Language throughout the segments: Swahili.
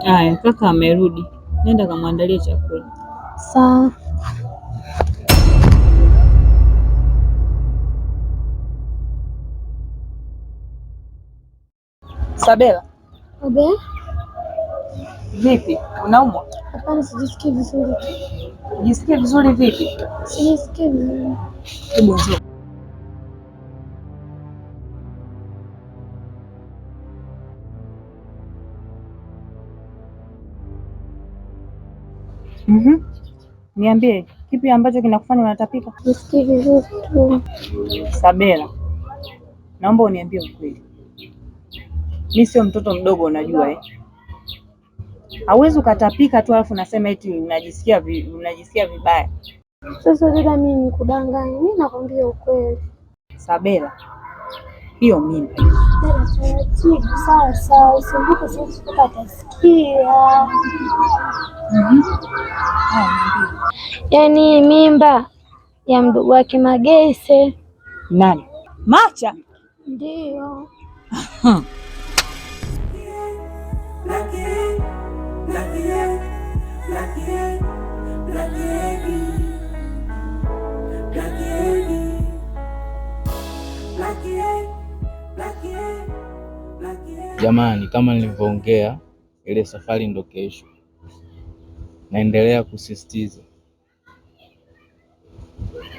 Aya, kaka amerudi, nenda kamwandalie chakula. Sawa. Sabela. Abe? Vipi? Unaumwa? Hapana, sijisikii vizuri. Jisikie vizuri vipi? Sijisikii vizuri. Hebu njoo. Niambie, kipi ambacho kinakufanya unatapika? Sijisikii vizuri tu. Sabela, naomba uniambie ukweli. Mimi sio mtoto mdogo unajua Hauwezi ukatapika tu alafu nasema eti unajisikia vibaya. Sasa dada, mimi nikudanganya? Mimi nakwambia ukweli. Sabela, hiyo mimba. Taratibu, sawa, usivuke sasa utasikia. Yaani mimba ya mdogo wake Magese. Nani? Macha? Ndio. Jamani, kama nilivyoongea, ile safari ndo kesho. Naendelea kusisitiza,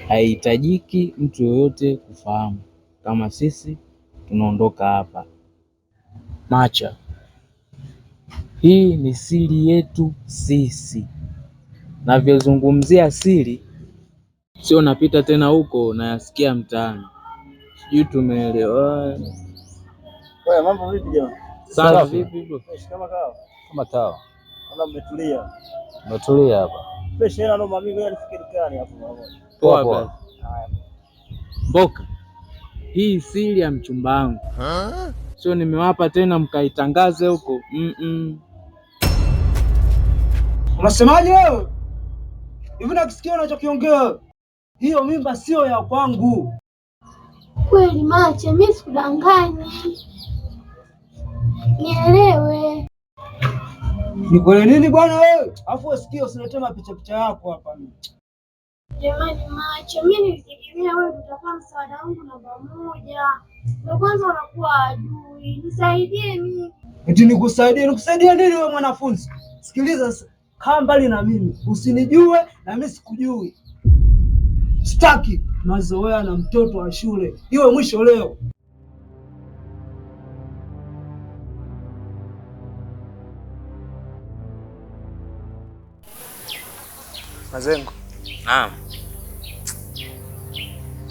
haihitajiki mtu yoyote kufahamu kama sisi tunaondoka hapa. Macha, hii ni siri yetu sisi. Navyozungumzia siri, sio napita tena huko nayasikia mtaani. Sijui tumeelewa. Wewe mambo vipi jamani? Sawa vipi bro? Kama kawa. Kama kawa. Ana mmetulia. Tumetulia hapa. Fresh hela ndo mami wewe nifikiri kani hapo mama. Poa basi. Mboka. Hii siri ya mchumba wangu. Sio nimewapa tena mkaitangaze huko. Unasemaje wewe? Hivi nakisikia unachokiongea? Hiyo mimba sio ya kwangu. Kweli Macha, mimi sikudanganyi. Nielewe. Ni kweli nini bwana wewe? Alafu usikie usiletee picha yako hapa. Jamani Macha, mimi nilifikiria wewe utakuwa msaada wangu namba moja. Ndio kwanza unakuwa adui. Nisaidie mimi. Eti nikusaidie nini wewe mwanafunzi? Sikiliza, kaa mbali na mimi. Usinijue na mimi sikujui. Sitaki mazoea na mtoto wa shule. Iwe mwisho leo. Mazengo. Naam.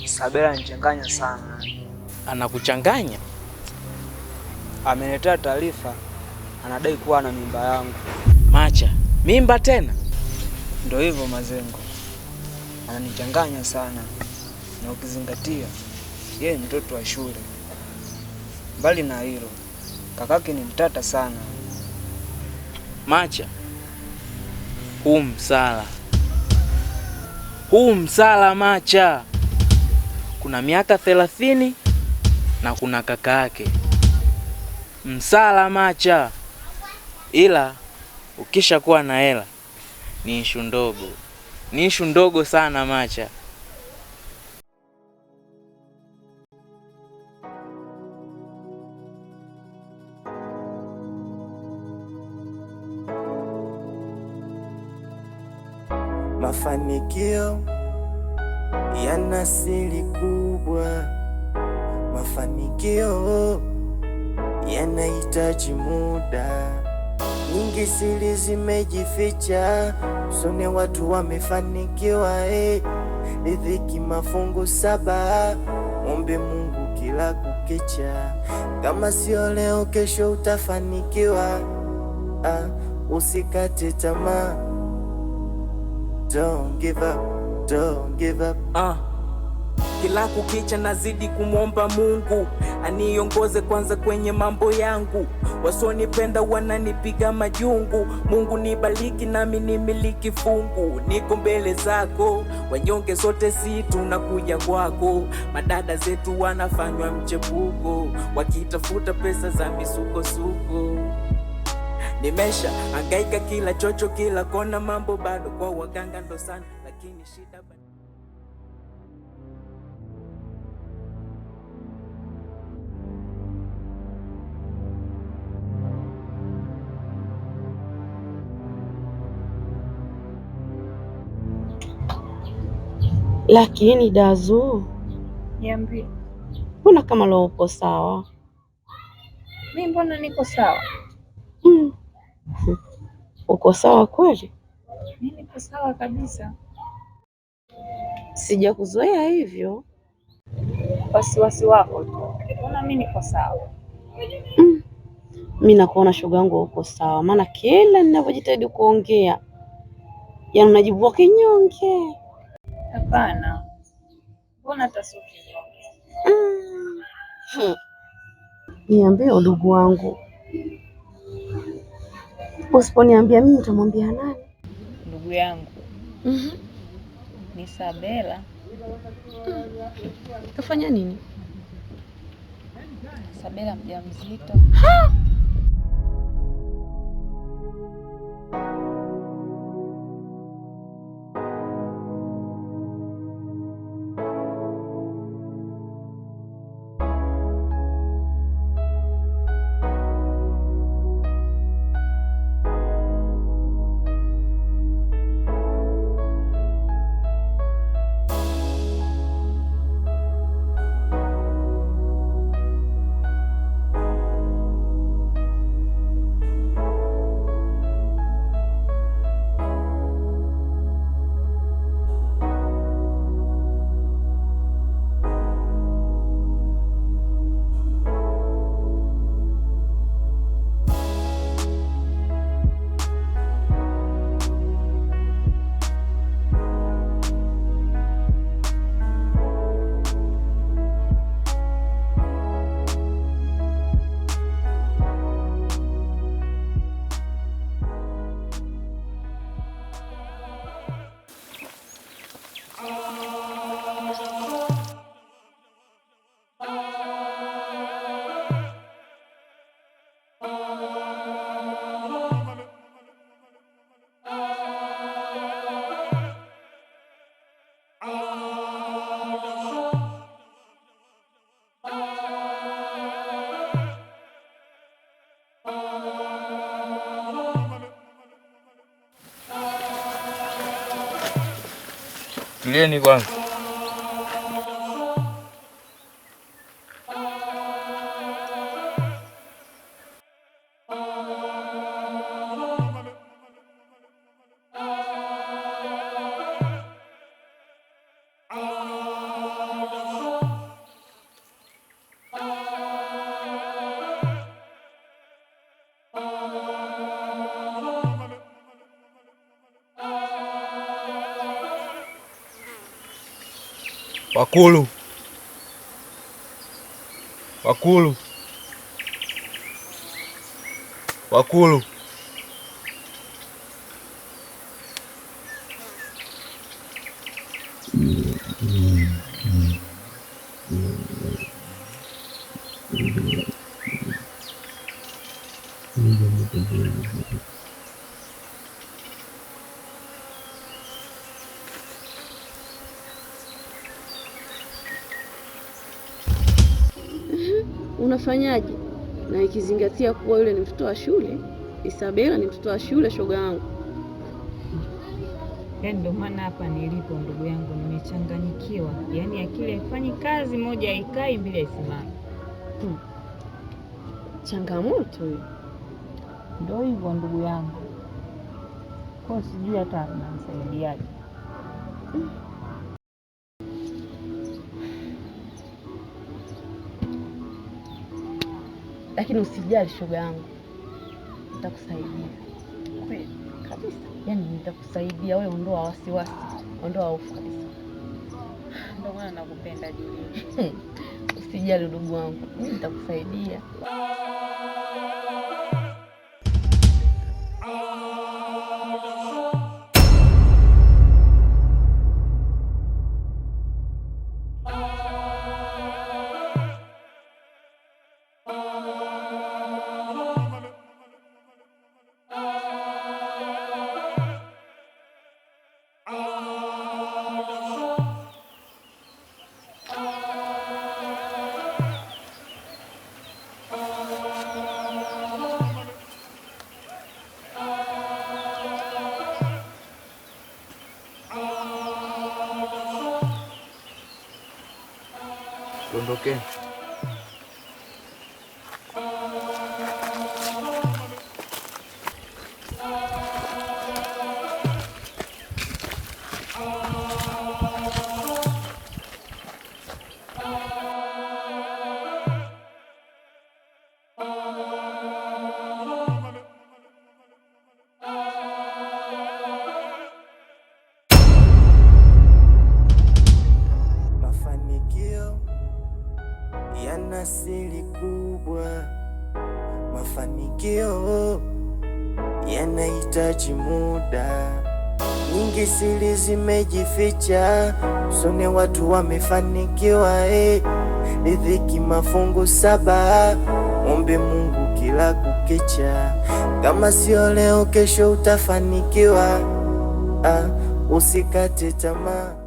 Sabela anachanganya sana. Anakuchanganya? Ameniletea taarifa, anadai kuwa na mimba yangu. Macha, mimba tena? Ndio hivyo Mazengo. Ananichanganya sana. Na ukizingatia yeye ni mtoto wa shule. Mbali na hilo, kakake ni mtata sana. Macha, huu msala Macha. Kuna miaka 30 na kuna kaka yake. Msala Macha. Ila ukisha kuwa na hela ni ishu ndogo sana Macha. Mafanikio yana siri kubwa. Mafanikio yanahitaji muda. Nyingi siri zimejificha, usone watu wamefanikiwa. Riziki mafungu 7, ombe Mungu kila kukicha. Kama sio leo, kesho utafanikiwa. Usikate tamaa. Don't give up. Kila kukicha nazidi kumwomba Mungu aniongoze kwanza kwenye mambo yangu. Wasonipenda wananipiga majungu. Mungu nibariki nami nimiliki fungu. Niko mbele zako, wanyonge sote si tunakuja kwako. Madada zetu wanafanywa mchepuko, wakitafuta pesa za misukosuko. Nimesha hangaika kila chocho kila kona, mambo bado kwa waganga ndo sana, lakini shida Lakini Dazu, Niambie. mbona kama leo upo sawa? Mimi mbona niko sawa? Uko sawa kweli? Mimi niko sawa kabisa. Sijakuzoea hivyo. Wasiwasi wako tu. Mbona mimi niko sawa? Mimi nakuona shoga yangu uko sawa, maana kila ninavyojitahidi kuongea yaani unajibua kinyonge. Hapana. Mbona tasuki? Niambie udugu wangu. Usiponiambia mimi utamwambia nani? Ndugu yangu. Ni Sabela. Kafanya nini? Sabela mjamzito. Tulieni kwanza. Wakulu. Wakulu. Wakulu. Unafanyaje? Na ikizingatia kuwa yule ni mtoto wa shule, Isabela ni mtoto wa shule shoga yangu. Yaani ndio maana hapa nilipo ndugu yangu nimechanganyikiwa. Yaani akili haifanyi kazi, moja haikai, mbili haisimami. Changamoto hiyo. Ndio hivyo ndugu yangu. Kwa sijui hata namsaidiaje. Lakini usijali shoga yangu. Nitakusaidia. Kweli kabisa. Yaani nitakusaidia wewe, ondoa wasiwasi, ondoa hofu kabisa. Ndio maana nakupenda Julia. Usijali ndugu wangu. Mimi nitakusaidia. tuondokeni. Mafanikio yana siri kubwa, mafanikio yanahitaji muda. Nyingi siri zimejificha, usone watu wamefanikiwa. Riziki mafungu 7, ombe Mungu kila kukicha. Kama sio leo, kesho utafanikiwa. Usikate tamaa.